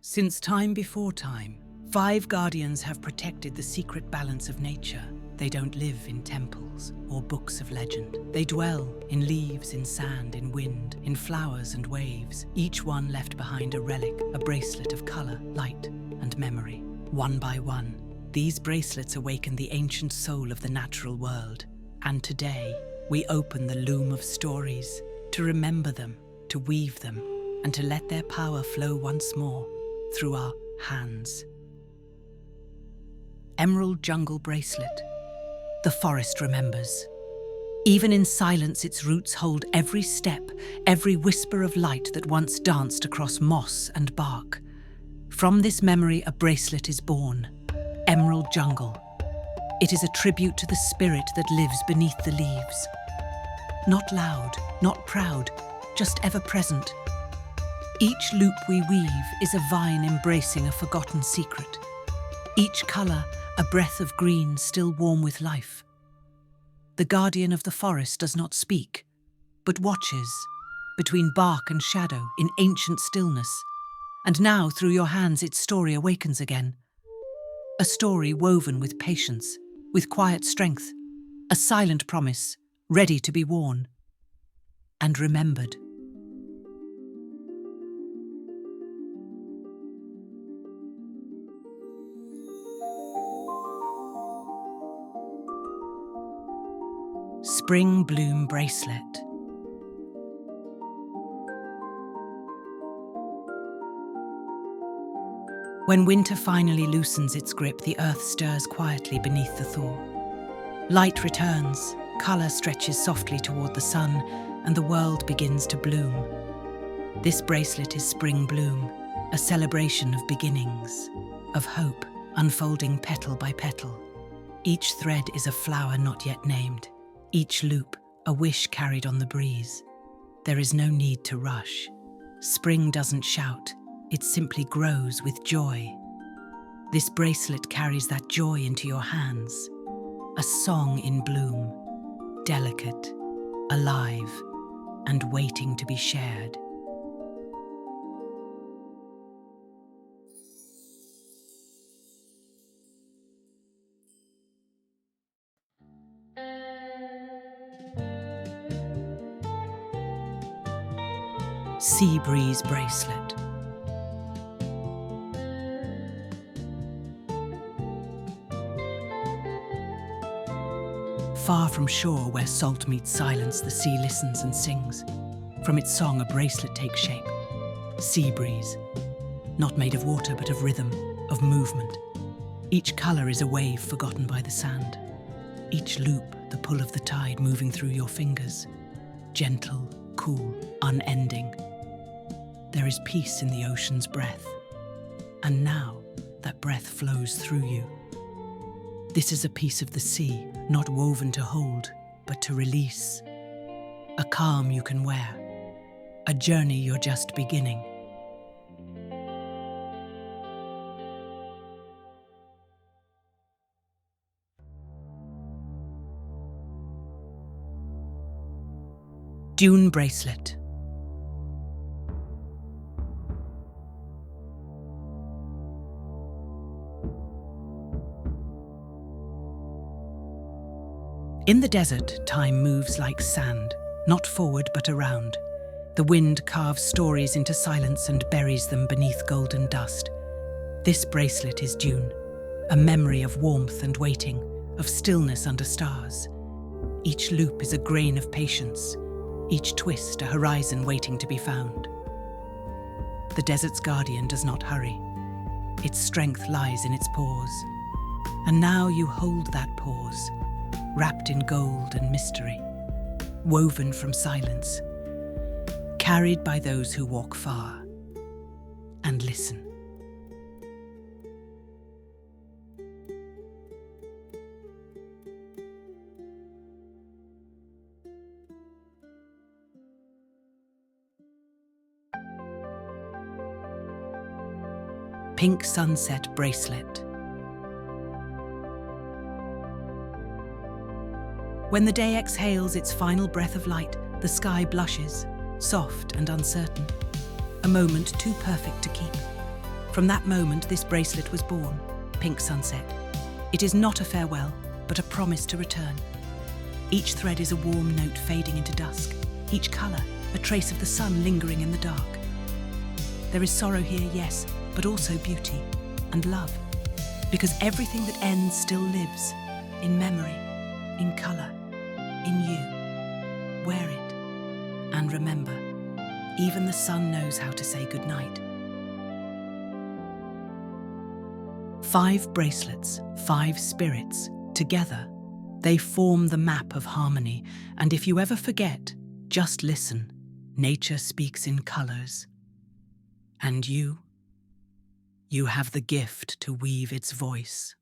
Since time before time, 5 guardians have protected the secret balance of nature. They don't live in temples or books of legend. They dwell in leaves, in sand, in wind, in flowers and waves. Each one left behind a relic, a bracelet of color, light, and memory. One by one, these bracelets awaken the ancient soul of the natural world. And today, we open the loom of stories to remember them, to weave them, and to let their power flow once more through our hands. Emerald Jungle Bracelet. The forest remembers. Even in silence, its roots hold every step, every whisper of light that once danced across moss and bark. From this memory, a bracelet is born. Emerald Jungle. It is a tribute to the spirit that lives beneath the leaves. Not loud, not proud, just ever present. Each loop we weave is a vine embracing a forgotten secret. Each colour, a breath of green still warm with life. The guardian of the forest does not speak, but watches, between bark and shadow, in ancient stillness. And now, through your hands, its story awakens again. A story woven with patience, with quiet strength, a silent promise, ready to be worn and remembered. Spring Bloom Bracelet. When winter finally loosens its grip, the earth stirs quietly beneath the thaw. Light returns, colour stretches softly toward the sun, and the world begins to bloom. This bracelet is Spring Bloom, a celebration of beginnings, of hope, unfolding petal by petal. Each thread is a flower not yet named. Each loop, a wish carried on the breeze. There is no need to rush. Spring doesn't shout, it simply grows with joy. This bracelet carries that joy into your hands. A song in bloom, delicate, alive, and waiting to be shared. Breeze Bracelet. Far from shore, where salt meets silence, the sea listens and sings. From its song, a bracelet takes shape. Sea breeze. Not made of water, but of rhythm, of movement. Each colour is a wave forgotten by the sand. Each loop, the pull of the tide moving through your fingers. Gentle, cool, unending. There is peace in the ocean's breath. And now, that breath flows through you. This is a piece of the sea, not woven to hold, but to release. A calm you can wear. A journey you're just beginning. Dune Bracelet. In the desert, time moves like sand, not forward but around. The wind carves stories into silence and buries them beneath golden dust. This bracelet is Dune, a memory of warmth and waiting, of stillness under stars. Each loop is a grain of patience, each twist a horizon waiting to be found. The desert's guardian does not hurry. Its strength lies in its pause. And now you hold that pause, wrapped in gold and mystery, woven from silence, carried by those who walk far and listen. Pink Sunset Bracelet. When the day exhales its final breath of light, the sky blushes, soft and uncertain, a moment too perfect to keep. From that moment, this bracelet was born, Pink Sunset. It is not a farewell, but a promise to return. Each thread is a warm note fading into dusk, each colour a trace of the sun lingering in the dark. There is sorrow here, yes, but also beauty and love, because everything that ends still lives, in memory, in colour, in you. Wear it, and remember, even the sun knows how to say goodnight. 5 bracelets, 5 spirits, together, they form the map of harmony, and if you ever forget, just listen. Nature speaks in colours. And you have the gift to weave its voice.